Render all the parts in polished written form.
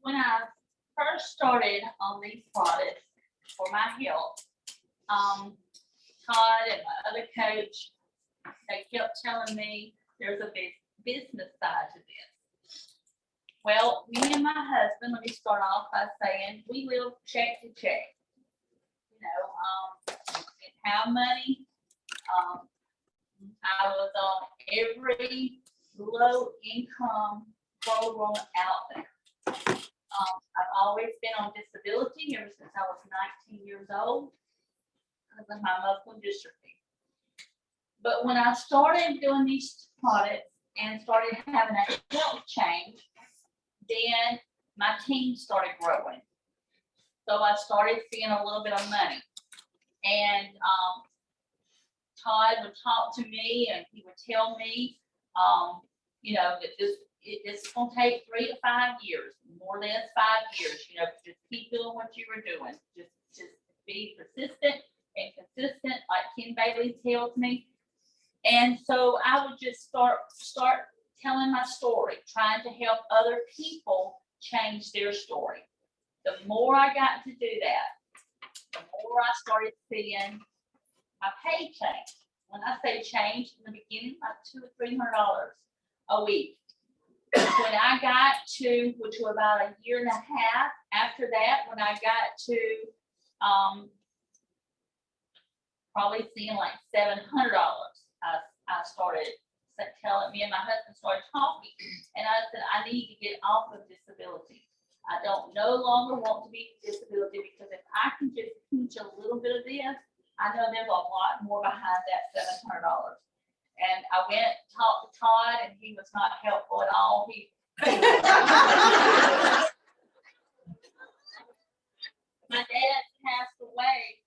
when I first started on these products for my health, Todd and my other coach, they kept telling me there's a big business side to this. Well, me and my husband, let me start off by saying we live check to check. You know, didn't have money. I was on every low income program out there. I've always been on disability ever since I was 19 years old because of my muscular dystrophy. But when I started doing these products and started having a health change, then my team started growing. So I started seeing a little bit of money. And Todd would talk to me and he would tell me, you know, that it's going to take 3 to 5 years, more or less 5 years, you know, just keep doing what you were doing. Just be persistent and consistent, like Ken Bailey tells me. And so I would just start telling my story, trying to help other people change their story. The more I got to do that, the more I started seeing my pay change. When I say change, in the beginning, like $200 or $300 a week. When I got to, which was about a year and a half after that, when I got to probably seeing like $700, I started telling, me and my husband started talking, and I said, I need to get off of disability. I don't no longer want to be disability, because if I can just teach a little bit of this, I know there's a lot more behind that $700. And I went and talked to Todd, and he was not helpful at all. My dad passed away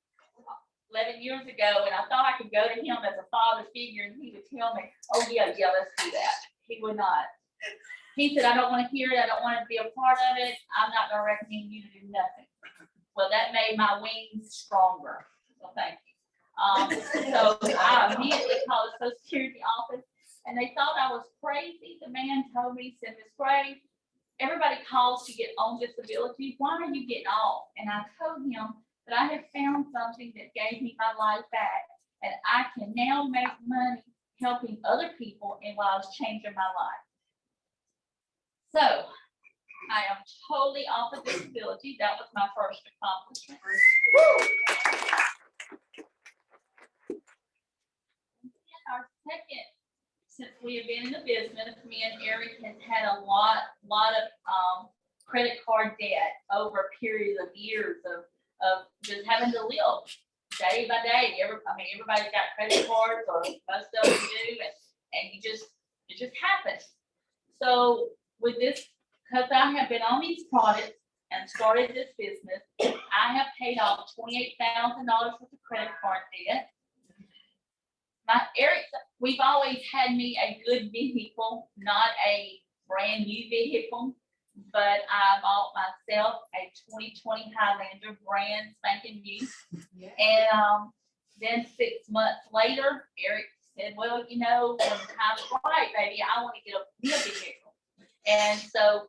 11 years ago, and I thought I could go to him as a father figure, and he would tell me, oh yeah, let's do that. He would not. He said, I don't want to hear it. I don't want to be a part of it. I'm not going to recommend you to do nothing. Well, that made my wings stronger. So thank you. So I immediately called the Social Security office, and they thought I was crazy. The man told me, he said, Ms. Gray, everybody calls to get on disability. Why are you getting off? And I told him that I had found something that gave me my life back, and I can now make money helping other people, and while I was changing my life. So I am totally off of disability. That was my first accomplishment. Our second, since we have been in the business, me and Eric has had a lot of credit card debt over a period of years of just having to live day by day. Everybody's got credit cards, or most of them do, and it just happens. So with this, because I have been on these products and started this business, I have paid off $28,000 worth of credit card debt. We've always had me a good vehicle, not a brand new vehicle, but I bought myself a 2020 Highlander, brand spanking new. Yeah. And then 6 months later, Eric said, well, you know, when the time's right, baby, I want to get a new vehicle. And so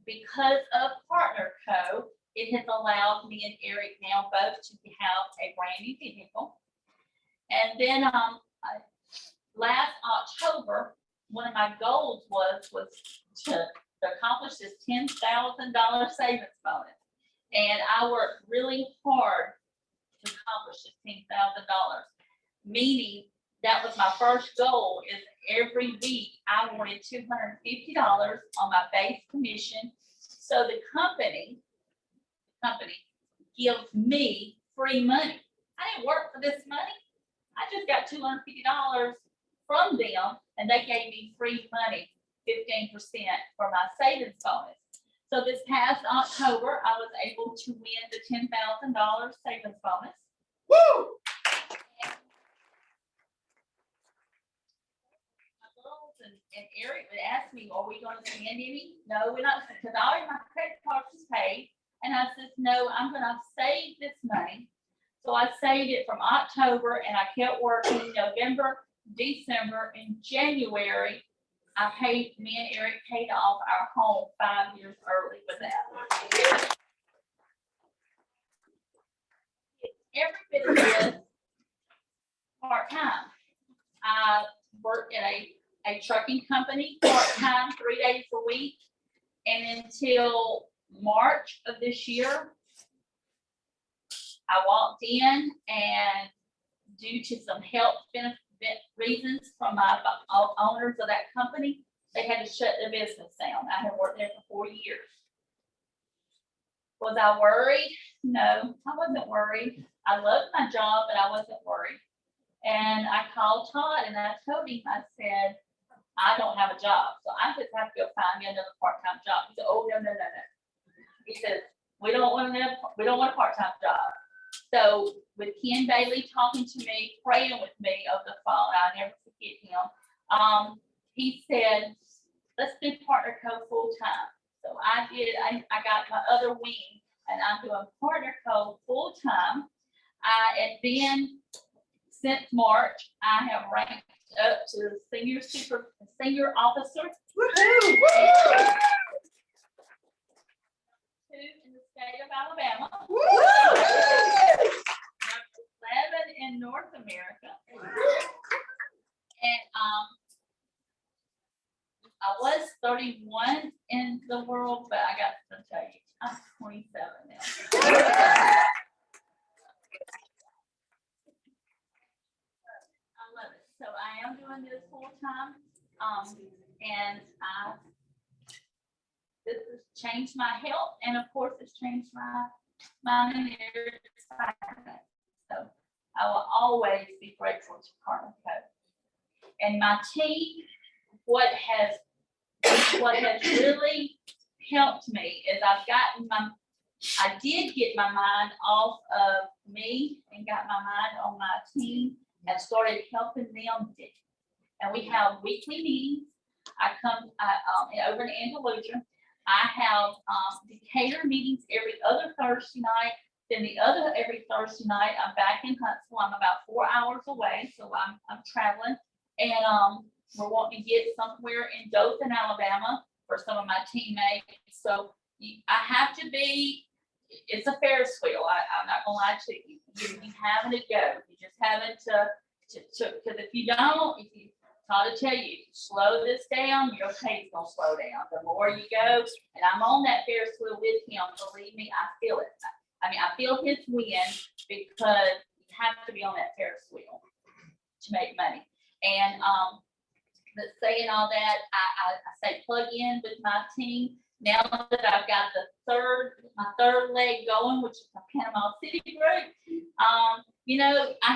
because of Partner Co., it has allowed me and Eric now both to have a brand new vehicle. And then last October, one of my goals was to accomplish this $10,000 savings bonus. And I worked really hard to accomplish this $10,000, meaning that was my first goal. Is every week I wanted $250 on my base commission. So the company gives me free money. I didn't work for this money. I just got $250 from them, and they gave me free money, 15% for my savings bonus. So this past October, I was able to win the $10,000 savings bonus. Woo! And Eric would ask me, are we going to spend any? No, we're not, because all my credit cards was paid. And I said, no, I'm going to save this money. So I saved it from October, and I kept working November, December, and January. Me and Eric paid off our home 5 years early with that. a trucking company, part-time, 3 days a week. And until March of this year, I walked in, and due to some health benefit reasons from my owners of that company, they had to shut their business down. I had worked there for 4 years. Was I worried? No, I wasn't worried. I loved my job, but I wasn't worried. And I called Todd and I told him, I said, I don't have a job, so I just have to go find me another part-time job. He said, oh, no. He says, we don't want a part-time job. So with Ken Bailey talking to me, praying with me over the phone, I'll never forget him. He said, let's do Partner Co full-time. So I did, I got my other wing, and I'm doing Partner Co full-time. And then since March, I have ranked up to senior officer. Woohoo! In the state of Alabama. Number 11 in North America. And I was 31 in the world, but I got to tell you, I'm 27 now. So I am doing this full time, and this has changed my health, and of course, it's changed my marriage. So I will always be grateful to Partner Co. And my team. What has really helped me is I did get my mind off of me and got my mind on my team and started helping them. And we have weekly meetings. I come over in Andalusia. I have Decatur meetings every other Thursday night. Then the other every Thursday night, I'm back in Huntsville. I'm about 4 hours away, so I'm traveling. And we're wanting to get somewhere in Dothan, Alabama, for some of my teammates. So I have to be. It's a Ferris wheel. I'm not gonna lie to you. You having to go. You just having to because if you Todd to tell you, if you slow this down, your pace gonna slow down. The more you go, and I'm on that Ferris wheel with him. Believe me, I feel it. I mean, I feel his win because you have to be on that Ferris wheel to make money. And but saying all that, I say plug in with my team. Now that I've got my third leg going, which is my Panama City group, I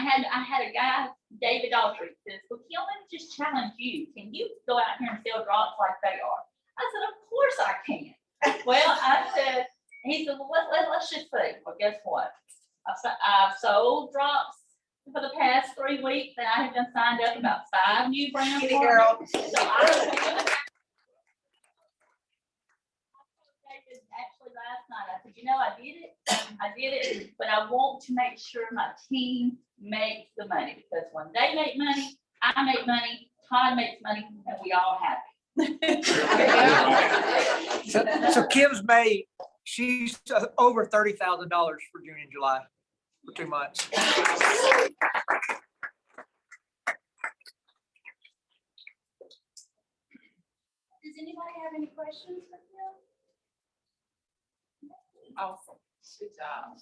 had a guy, David Autry, says, well, Kim, let me just challenge you. Can you go out here and sell drops like they are? I said, of course I can. Well, he said, well, let's just see. Well, guess what? I've sold drops for the past 3 weeks, and I have been signed up about 5 new brand partners. So actually last night, I said, I did it, but I want to make sure my team makes the money, because when they make money, I make money, Todd makes money, and we all happy. So Kim's she's over $30,000 for June and July for 2 months. Does anybody have any questions for Kim? Awesome. Good job.